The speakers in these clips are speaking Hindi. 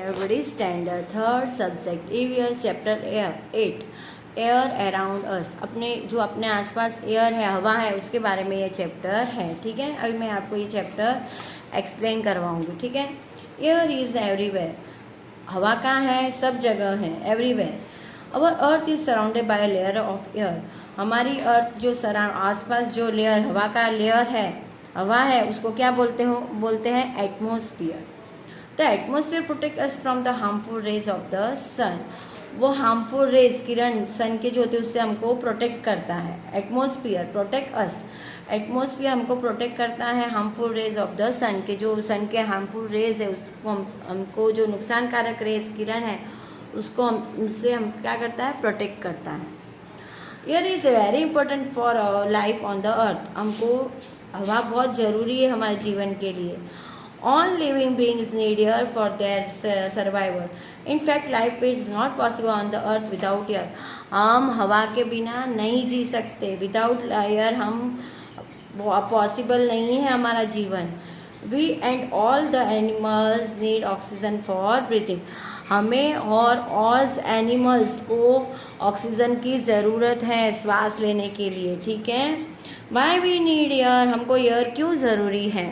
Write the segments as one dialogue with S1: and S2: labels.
S1: everybody. Standard third subject EVS chapter 8 air around us. अपने आसपास एयर है, हवा है, उसके बारे में ये चैप्टर है. ठीक है, अभी मैं आपको ये चैप्टर एक्सप्लेन करवाऊंगी. ठीक है. Air is everywhere. हवा कहाँ है? सब जगह है, everywhere. Our earth is surrounded by layer of air. हमारी अर्थ जो आसपास जो लेयर, हवा का लेयर है, हवा है, उसको क्या बोलते हैं atmosphere. The atmosphere protect us from the harmful rays of the sun. वो हार्मफुल रेज, किरण सन के जो होते हैं, उससे हमको प्रोटेक्ट करता है. एटमोसफियर प्रोटेक्ट अस. एटमोसफियर हमको प्रोटेक्ट करता है हार्मफुल रेज ऑफ द सन के, जो सन के हार्मफुल रेज है उसको हमको जो नुकसानकारक रेज किरण है उसको उससे हम क्या करता है, प्रोटेक्ट करता है. Air is very important for life on the earth. हमको हवा बहुत ज़रूरी है हमारे जीवन के लिए. All living beings need air for their survival. In fact, life is not possible on the earth without air. हम हवा के बिना नहीं जी सकते. विदाउट एयर हम पॉसिबल नहीं है हमारा जीवन. We and all the animals need oxygen for breathing. हमें और ऑल एनिमल्स को ऑक्सीजन की ज़रूरत है श्वास लेने के लिए. ठीक है. Why we need air? हमको एयर क्यों ज़रूरी है?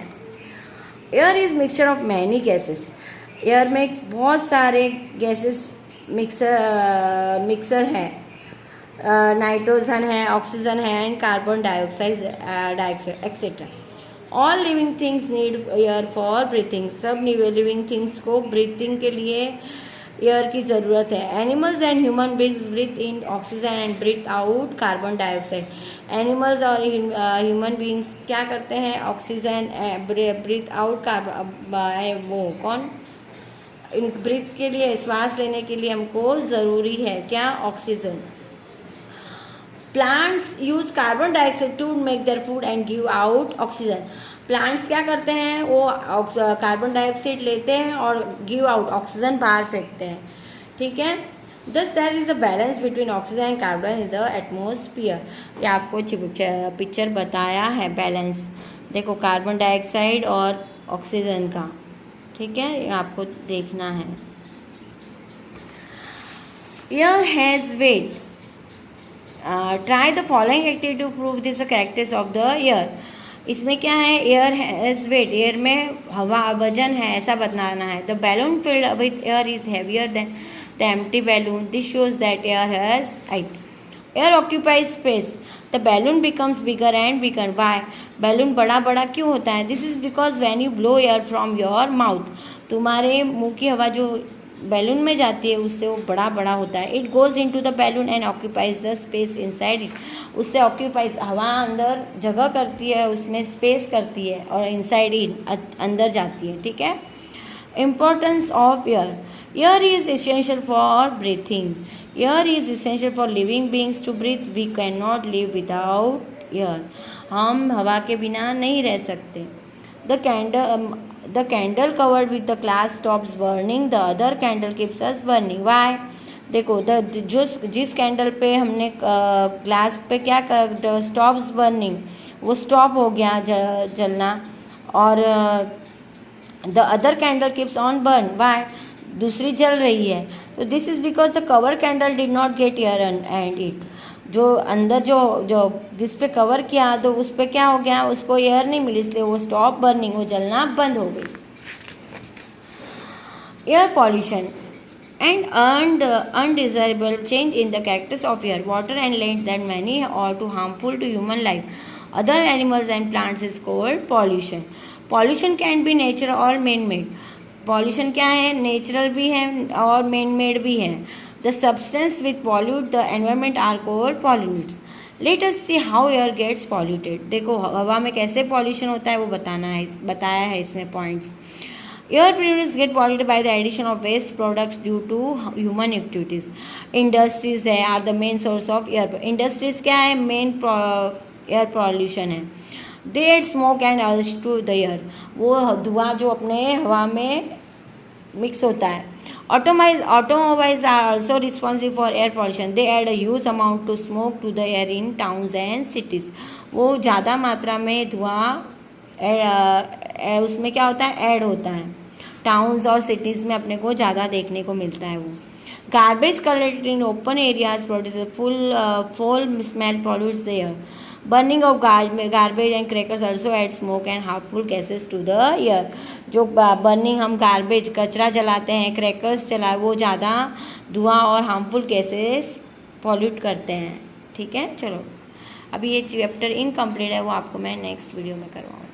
S1: Air is mixture of many gases. Air में बहुत सारे गैसेस मिक्सर हैं. नाइट्रोजन है, ऑक्सीजन है and carbon dioxide etcetera. All living things need air for breathing. सब लिविंग थिंग्स को ब्रीथिंग के लिए एयर की ज़रूरत है. Animals and human beings breathe in oxygen and breathe out carbon dioxide. Animals और ह्यूमन बींग्स क्या करते हैं? Oxygen breathe out carbon. वो कौन? ब्रीथ के लिए, श्वास लेने के लिए हमको ज़रूरी है क्या? Oxygen. Plants use carbon dioxide to make their food and give out oxygen. Plants क्या करते हैं? वो कार्बन डाइऑक्साइड लेते हैं और गिव आउट ऑक्सीजन बाहर फेंकते हैं. ठीक है. Thus there is a balance between oxygen and carbon in the atmosphere. ये आपको पिक्चर बताया है बैलेंस. देखो कार्बन डाइऑक्साइड और ऑक्सीजन का. ठीक है, ये आपको देखना है. Air has weight. Try the following activity to prove this characters of the air. इसमें क्या है? Air has wait. एयर में हवा वजन है, ऐसा बताना है. The balloon filled with air is heavier than the empty balloon. This shows that air has height. Air occupies space. The balloon becomes bigger and bigger. Why? Balloon बड़ा बड़ा क्यों होता है? This is because when you blow air from your mouth. तुम्हारे मुंह की हवा जो बैलून में जाती है उससे वो बड़ा बड़ा होता है. It goes into the balloon and occupies the space inside it. उससे ऑक्यूपाइज हवा अंदर जगह करती है, उसमें स्पेस करती है और इनसाइड इट अंदर जाती है. ठीक है. Importance of air. Air is essential for breathing. Air is essential for living beings to breathe. We can not live without air. हम हवा के बिना नहीं रह सकते. The candle covered with the glass stops burning. The other candle keeps us burning. Why? देखो जिस कैंडल पे हमने ग्लास पे क्या कर स्टॉप्स बर्निंग, वो स्टॉप हो गया जलना, और the other candle keeps on burn. Why? दूसरी जल रही है. तो this is because the cover candle did not get air and it. जो अंदर जो जिस पे कवर किया तो उस पे क्या हो गया? उसको एयर नहीं मिली, इसलिए वो स्टॉप बर्निंग, वो जलना बंद हो गई. Air pollution and undesirable change in the characters of air, water and land that many or too harmful to human life, other animals and plants is called pollution. Pollution can be natural or man-made. Pollution क्या है? नेचुरल भी है और man-made भी है. The substance which pollute the environment are called pollutants. Let us see how air gets polluted. देखो हवा में कैसे pollution होता है वो बताया है इसमें points. Air pollutions get polluted by the addition of waste products due to human activities. Industries are the main source of air. Industries क्या है? main air pollution है. They add smoke and others to the air. वो धुआं जो अपने हवा में मिक्स होता है. Automobiles are also responsible for air pollution. They add a huge amount to smoke to the air in towns and cities. वो ज़्यादा मात्रा में धुआं उसमें क्या होता है? ऐड होता है. टाउन्स और सिटीज़ में अपने को ज़्यादा देखने को मिलता है वो। Garbage collected in open areas produce full smell pollutes the air. Burning of garbage and crackers also add smoke and harmful gases to the air. जो बर्निंग हम गार्बेज कचरा जलाते हैं, क्रैकर्स जलाए, वो ज़्यादा धुआं और हार्मफुल गैसेस पॉल्यूट करते हैं। ठीक है, चलो अभी ये चैप्टर इनकम्प्लीट है, वो आपको मैं नेक्स्ट वीडियो में करवाऊँगी।